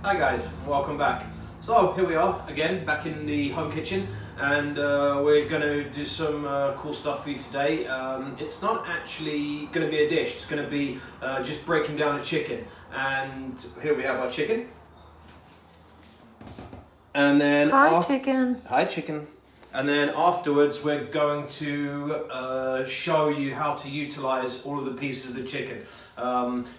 Hi guys, welcome back. So here we are again, back in the home kitchen, and we're going to do some cool stuff for you today. It's not actually going to be a dish, it's going to be just breaking down a chicken. And here we have our chicken. And then Hi chicken. Hi chicken. And then afterwards we're going to show you how to utilize all of the pieces of the chicken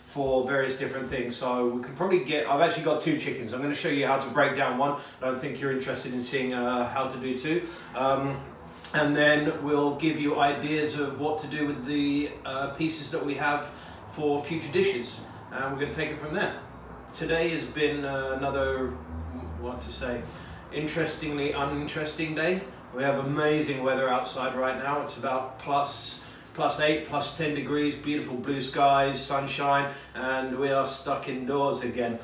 for various different things. So we can probably I've actually got two chickens. I'm going to show you how to break down one. I don't think you're interested in seeing how to do two. And then we'll give you ideas of what to do with the pieces that we have for future dishes. And we're going to take it from there. Today has been another, interestingly uninteresting day. We have amazing weather outside right now. It's about plus 8, plus 10 degrees, beautiful blue skies, sunshine, and we are stuck indoors again.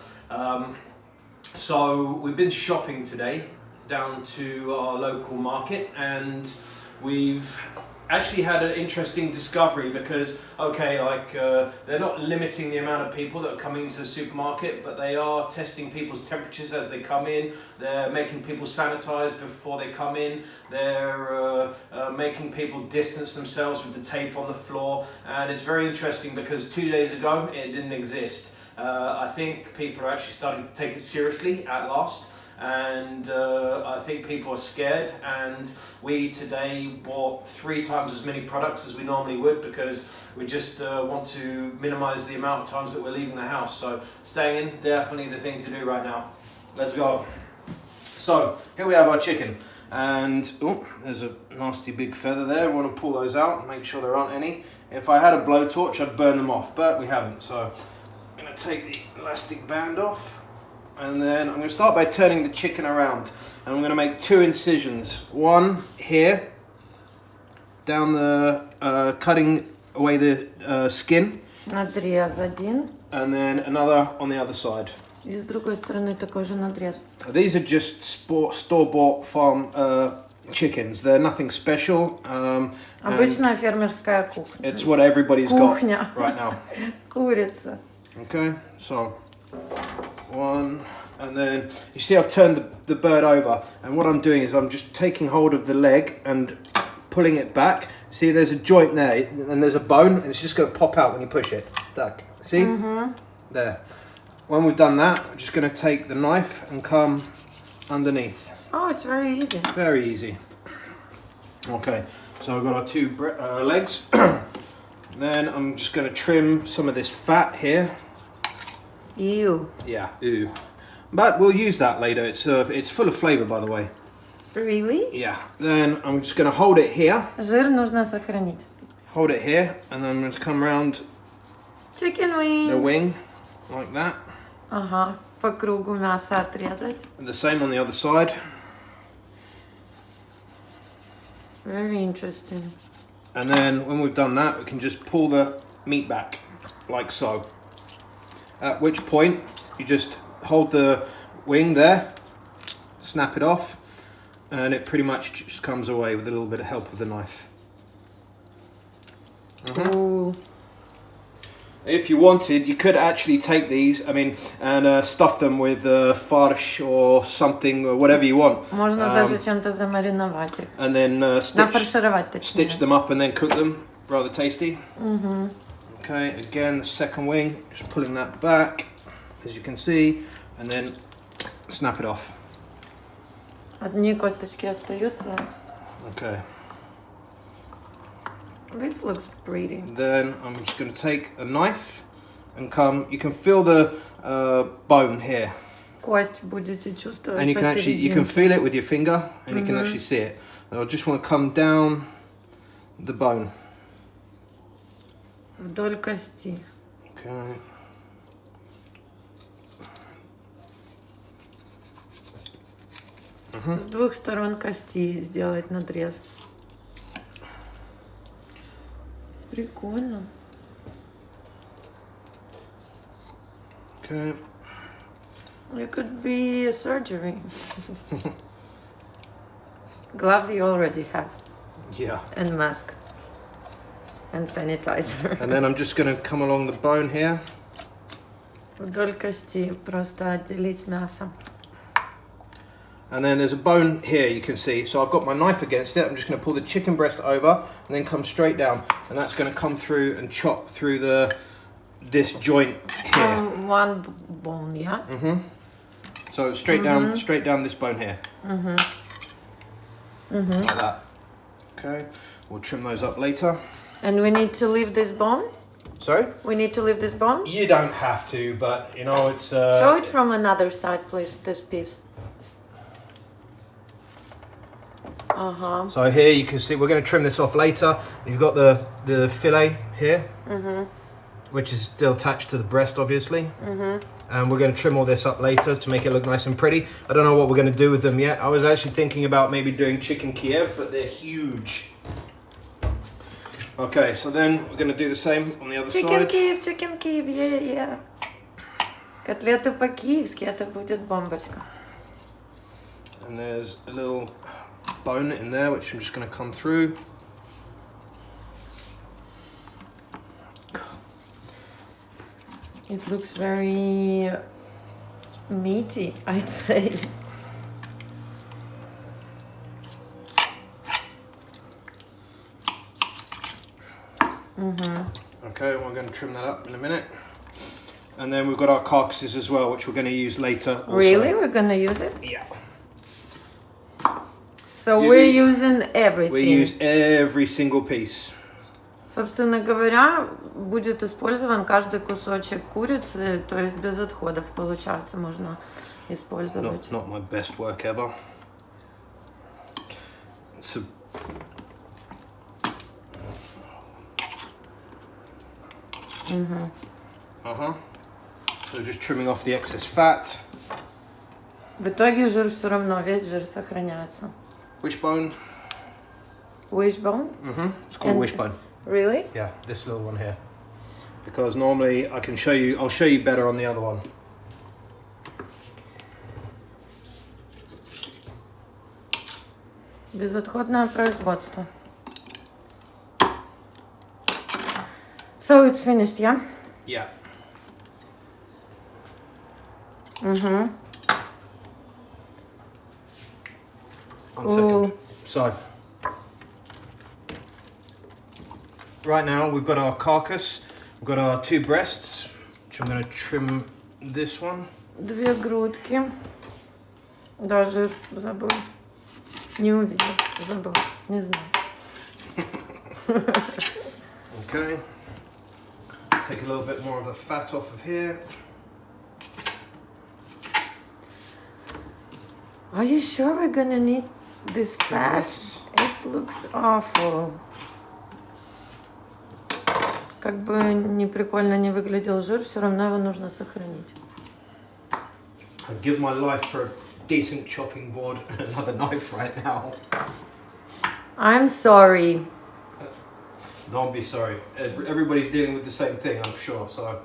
So we've been shopping today down to our local market, and we've actually had an interesting discovery because, they're not limiting the amount of people that are coming into the supermarket, but they are testing people's temperatures as they come in. They're making people sanitize before they come in. They're making people distance themselves with the tape on the floor. And it's very interesting because 2 days ago, it didn't exist. I think people are actually starting to take it seriously at last. And I think people are scared, and we today bought 3 times as many products as we normally would because we just want to minimize the amount of times that we're leaving the house. So staying in, definitely the thing to do right now. Let's go. So here we have our chicken, and there's a nasty big feather there. I want to pull those out and make sure there aren't any. If I had a blowtorch, I'd burn them off, but we haven't. So I'm going to take the elastic band off. And then I'm going to start by turning the chicken around, and I'm going to make 2 incisions. One here, down the, cutting away the skin. Надрез один. And then another on the other side. И с другой стороны такой же надрез. These are just store-bought farm chickens. They're nothing special. Обычная фермерская кухня. It's what everybody's Кухня. got right now. Курица. Okay, so 1, and then you see I've turned the bird over, and what I'm doing is I'm just taking hold of the leg and pulling it back. See, there's a joint there, and there's a bone, and it's just going to pop out when you push it. Duck. See? Mm-hmm. There. When we've done that, I'm just going to take the knife and come underneath. Oh, it's very easy. Very easy. Okay, so I've got our 2 legs. Then I'm just going to trim some of this fat here. Ew. Yeah, ew. But we'll use that later. It's full of flavour, by the way. Really? Yeah. Then I'm just going to hold it here. Жир нужно сохранить. Hold it here, and then I'm going to come around Chicken wings. the wing, like that. Ага. По кругу мясо отрезать. And the same on the other side. Very interesting. And then when we've done that, we can just pull the meat back, like so. At which point, you just hold the wing there, snap it off, and it pretty much just comes away with a little bit of help of the knife. Ooh. If you wanted, you could actually take these, and stuff them with farsh or something, or whatever you want. Можно даже чем-то замариновать их. And then Нафаршировать, точнее. stitch them up and then cook them. Rather tasty. Mm-hmm. Okay, again, the second wing, just pulling that back, as you can see, and then snap it off. Одни косточки остаются. Okay. This looks pretty. Then I'm just going to take a knife and you can feel the bone here. Кость будете чувствовать. And you can feel it with your finger, and you can actually see it. I just want to come down the bone. Вдоль кости. Okay. С 2 сторон кости сделать надрез. Прикольно. Okay. It could be a surgery. Gloves you already have. Yeah. And mask. And sanitizer. And then I'm just going to come along the bone here Вдоль кости просто отделить мясо. And then there's a bone here, you can see. So I've got my knife against it. I'm just going to pull the chicken breast over and then come straight down. And that's going to come through and chop through this joint here. One bone, yeah? So straight down this bone here. Like that. Okay, we'll trim those up later. And we need to leave this bone? Sorry? We need to leave this bone? You don't have to, but you know, it's... Show it from another side, please, this piece. So here you can see, we're going to trim this off later. You've got the fillet here, which is still attached to the breast, obviously. And we're going to trim all this up later to make it look nice and pretty. I don't know what we're going to do with them yet. I was actually thinking about maybe doing chicken Kiev, but they're huge. Okay, so then we're going to do the same on the other side. Chicken Kiev, yeah. Котлеты по-киевски, это будет бомбочка. And there's a little bone in there, which I'm just going to come through. It looks very meaty, I'd say. Okay, and we're going to trim that up in a minute. And then we've got our carcasses as well, which we're going to use later also. Really? We're gonna use it? Yeah. So we're using everything. We use every single piece. Собственно говоря, будет использован каждый кусочек курицы, то есть без отходов, получается, можно использовать. Not my best work ever. So, So just trimming off the excess fat. В итоге жир все равно, весь жир сохраняется. Wishbone. Wishbone? It's called wishbone. Really? Yeah, this little one here. Because normally I'll show you better on the other one. Безотходное производство. So it's finished, yeah? Yeah. Mm-hmm. One second. So, right now we've got our carcass, we've got our two breasts, which I'm going to trim this one. Две грудки. Да, жир забыл. Не увидел, забыл, не знаю. Okay. Take a little bit more of the fat off of here. Are you sure we're gonna need this fat? Yes. It looks awful. Как бы не прикольно не выглядел жир, все равно его нужно сохранить. I'd give my life for a decent chopping board and another knife right now. I'm sorry. Don't be sorry. Everybody's dealing with the same thing, I'm sure. So,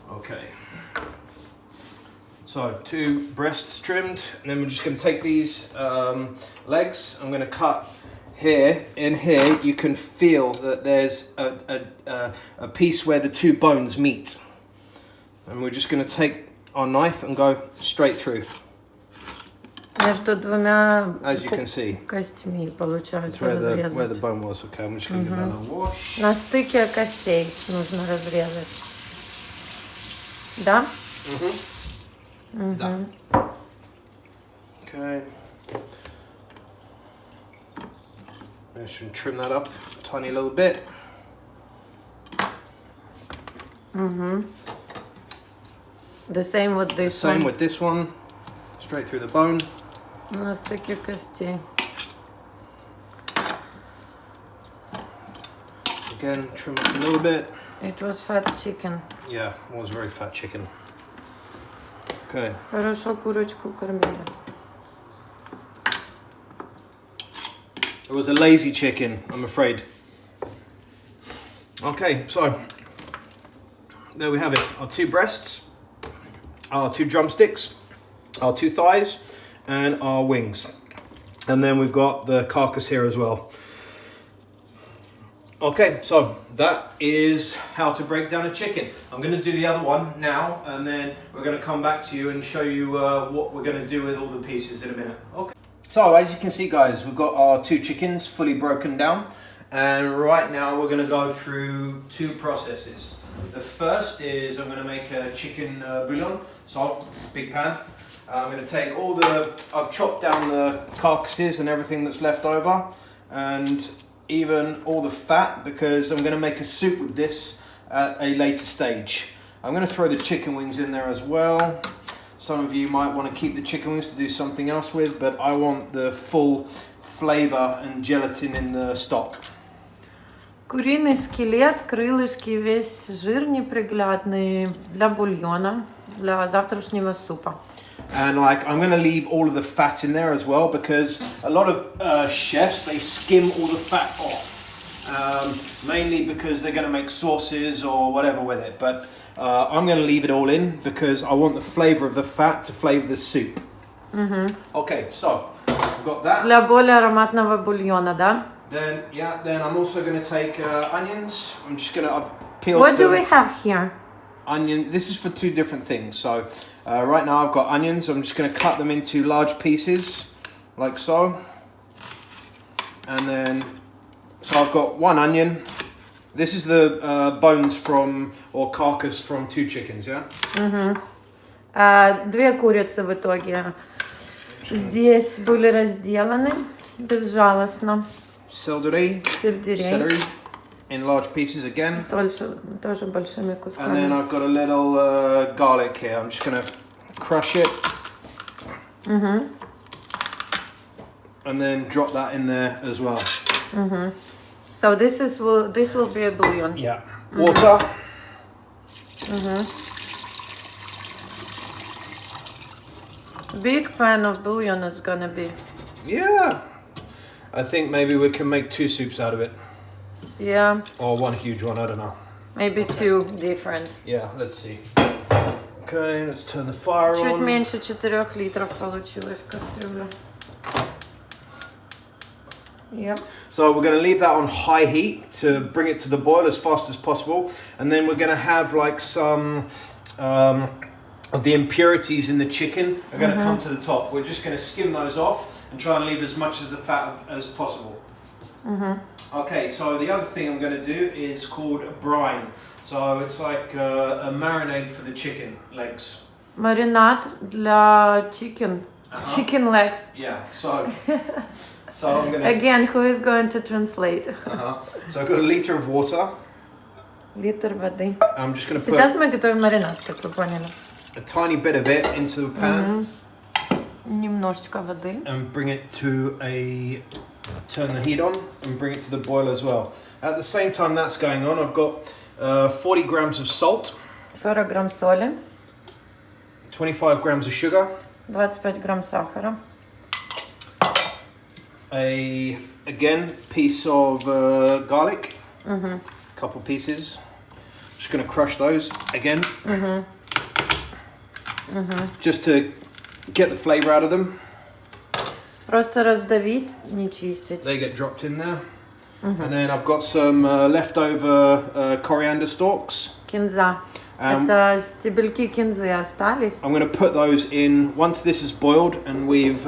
okay. So, two breasts trimmed, and then we're just going to take these legs. I'm going to cut here. In here, you can feel that there's a piece where the two bones meet, and we're just going to take our knife and go straight through. Между двумя As you can see, костями получается it's where разрезать. the bone was. Okay, I'm just going to give that a wash. На стыке костей нужно разрезать. Да? Done. Okay. I should trim that up a tiny little bit. The same with this Same one. with this one. Straight through the bone. На стыке костей. Again, trim it a little bit. It was fat chicken. Yeah, it was very fat chicken. Okay. Хорошо курочку кормили. It was a lazy chicken, I'm afraid. Okay, so there we have it. Our two breasts, our two drumsticks, our two thighs, and our wings. And then we've got the carcass here as well. Okay, so that is how to break down a chicken. I'm going to do the other one now, and then we're going to come back to you and show you what we're going to do with all the pieces in a minute. Okay. So as you can see, guys, we've got our 2 chickens fully broken down, and right now we're going to go through 2 processes. The first is I'm going to make a chicken bouillon, so big pan. I'm going to take I've chopped down the carcasses and everything that's left over, and even all the fat, because I'm going to make a soup with this at a later stage. I'm going to throw the chicken wings in there as well. Some of you might want to keep the chicken wings to do something else with, but I want the full flavor and gelatin in the stock. Куриный скелет, крылышки, весь жир неприглядный для бульона, для завтрашнего супа. And I'm going to leave all of the fat in there as well, because a lot of chefs, they skim all the fat off, mainly because they're going to make sauces or whatever with it. But I'm going to leave it all in because I want the flavor of the fat to flavor the soup. Okay, so I've got that. Для более ароматного бульона, да? Then I'm also going to take onions. I've peeled. What do we have here? Onion. This is for 2 different things. So right now I've got onions. I'm just going to cut them into large pieces, like so. And then, so I've got 1 onion. This is the bones or carcass from 2 chickens, yeah? 2 курицы в итоге здесь были разделаны безжалостно. Celery in large pieces again. Тоже большими And кусками. then I've got a little garlic here. I'm just going to crush it. And then drop that in there as well. So this will be a bouillon. Yeah. Water. Big pan of bouillon it's gonna be. Yeah. I think maybe we can make 2 soups out of it. Yeah. Or 1 huge one, I don't know. Maybe 2 different. Yeah, let's see. Okay, let's turn the fire Чуть on. меньше 4 литров получилось кастрюля. Yep. So we're going to leave that on high heat to bring it to the boil as fast as possible, and then we're going to have like some of the impurities in the chicken are going to come to the top. We're just going to skim those off and try and leave as much as the fat as possible. Okay, so the other thing I'm going to do is called a brine. So it's like a marinade for the chicken legs. Маринад для chicken legs. Yeah, so I'm going to... Again, who is going to translate? So I've got a liter of water. Литр воды. I'm just going to put Сейчас мы готовим маринад, как вы поняли. a tiny bit of it into the pan. Немножечко воды. And bring it to turn the heat on and bring it to the boil as well. At the same time that's going on, I've got 40 grams of salt, 40 грамм соли, 25 grams of sugar, 25 грамм сахара, again piece of garlic, couple pieces. Just going to crush those again, just to get the flavor out of them. Просто раздавить, не чистить. They get dropped in there. And then I've got some leftover coriander stalks. Кинза. Это стебельки кинзы остались. I'm going to put those in once this is boiled and we've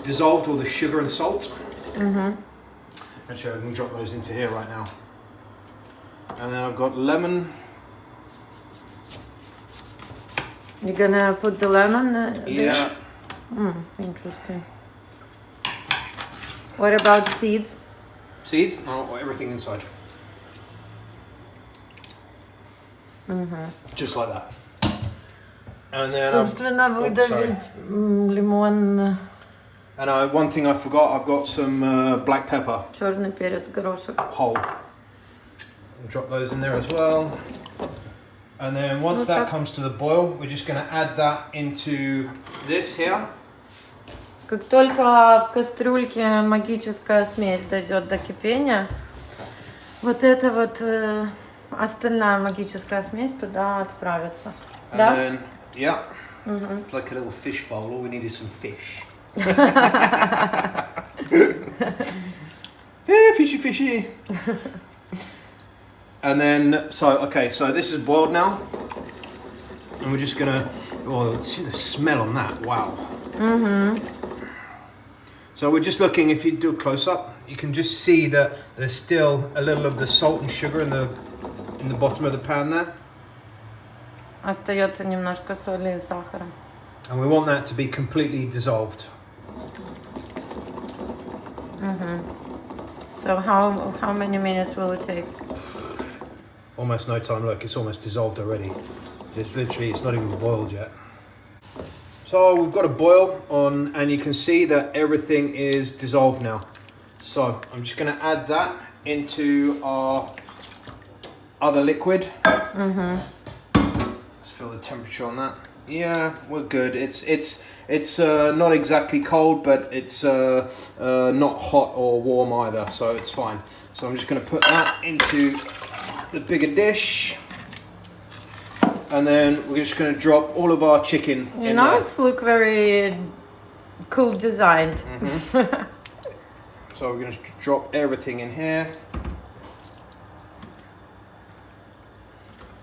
dissolved all the sugar and salt. Actually, I can drop those into here right now. And then I've got lemon. You're gonna put the lemon there? Yeah. Interesting. What about seeds? Seeds? No, everything inside. Just like that. And then Собственно, выдавить лимон. And one thing I forgot, I've got some black pepper. Черный перец, горошек. Whole. Drop those in there as well. And then once that comes to the boil, we're just going to add that into this here. Как только в кастрюльке магическая смесь дойдет до кипения, вот эта вот остальная магическая смесь туда отправится. And Да? then, yeah, it's like a little fish bowl. All we need is some fish. Yeah, fishy, fishy. And then, so this is boiled now. And we're just gonna, see the smell on that, wow. So we're just looking, if you do a close up, you can just see that there's still a little of the salt and sugar in the bottom of the pan there. Остается немножко соли и сахара. And we want that to be completely dissolved. So how many minutes will it take? Almost no time, look, it's almost dissolved already. It's not even boiled yet. So we've got a boil on, and you can see that everything is dissolved now. So I'm just going to add that into our other liquid. Let's feel the temperature on that. Yeah, we're good. It's not exactly cold, but it's not hot or warm either, so it's fine. So I'm just going to put that into the bigger dish. And then we're just going to drop all of our chicken in there. It's look very cool designed. So we're going to drop everything in here.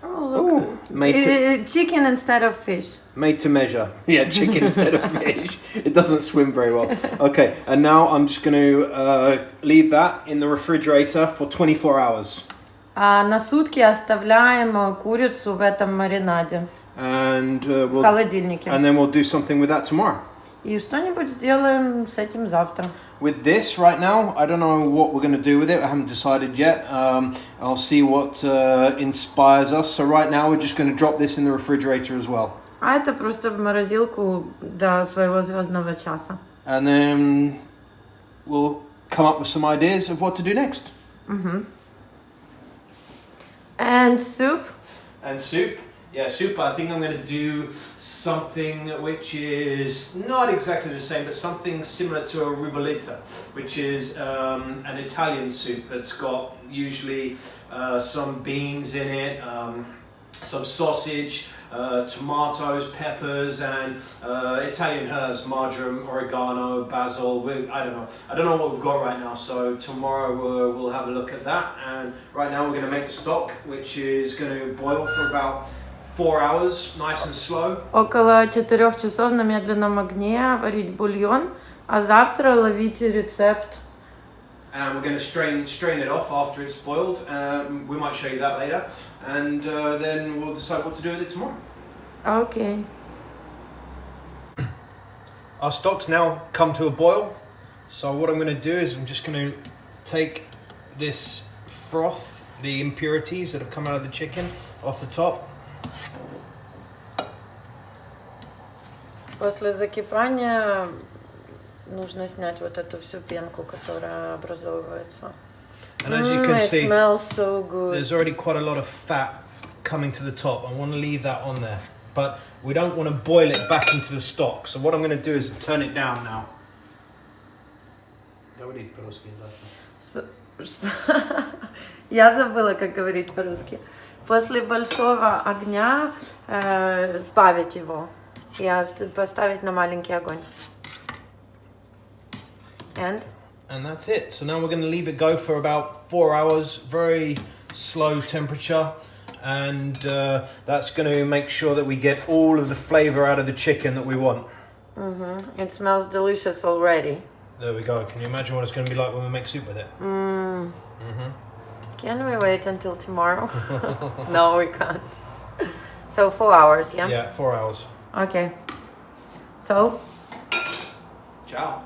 Oh, look. Chicken instead of fish. Made to measure. Yeah, chicken instead of fish. It doesn't swim very well. Okay, and now I'm just going to leave that in the refrigerator for 24 hours. А на сутки оставляем курицу в этом маринаде. And в холодильнике. And then we'll do something with that tomorrow. И что-нибудь сделаем с этим завтра. With this right now, I don't know what we're going to do with it. I haven't decided yet. I'll see what inspires us. So right now we're just going to drop this in the refrigerator as well. А это просто в морозилку до своего звездного часа. And then we'll come up with some ideas of what to do next. And soup? And soup? Yeah, soup. I think I'm going to do something which is not exactly the same, but something similar to a rubolita, which is an Italian soup that's got usually some beans in it, some sausage, tomatoes, peppers, and Italian herbs, marjoram, oregano, basil. I don't know what we've got right now, so tomorrow we'll have a look at that. And right now we're going to make the stock, which is going to boil for about 4 hours, nice and slow. Около 4 часов на медленном огне варить бульон, а завтра ловите рецепт. And we're going to strain it off after it's boiled. We might show you that later, and then we'll decide what to do with it tomorrow. Okay. Our stock's now come to a boil. So what I'm going to do is I'm just going to take this froth, the impurities that have come out of the chicken, off the top. После закипания нужно снять вот эту всю пенку, которая образовывается. And as you can see, it smells so good. There's already quite a lot of fat coming to the top. I want to leave that on there, but we don't want to boil it back into the stock. So what I'm going to do is turn it down now. Я забыла, как говорить по-русски. После большого огня сбавить его и поставить на маленький огонь. And that's it. So now we're going to leave it go for about 4 hours, very slow temperature, and that's going to make sure that we get all of the flavor out of the chicken that we want. It smells delicious already. There we go. Can you imagine what it's going to be like when we make soup with it? Can we wait until tomorrow? No, we can't. So 4 hours, yeah? Yeah, 4 hours. Okay. So? Ciao.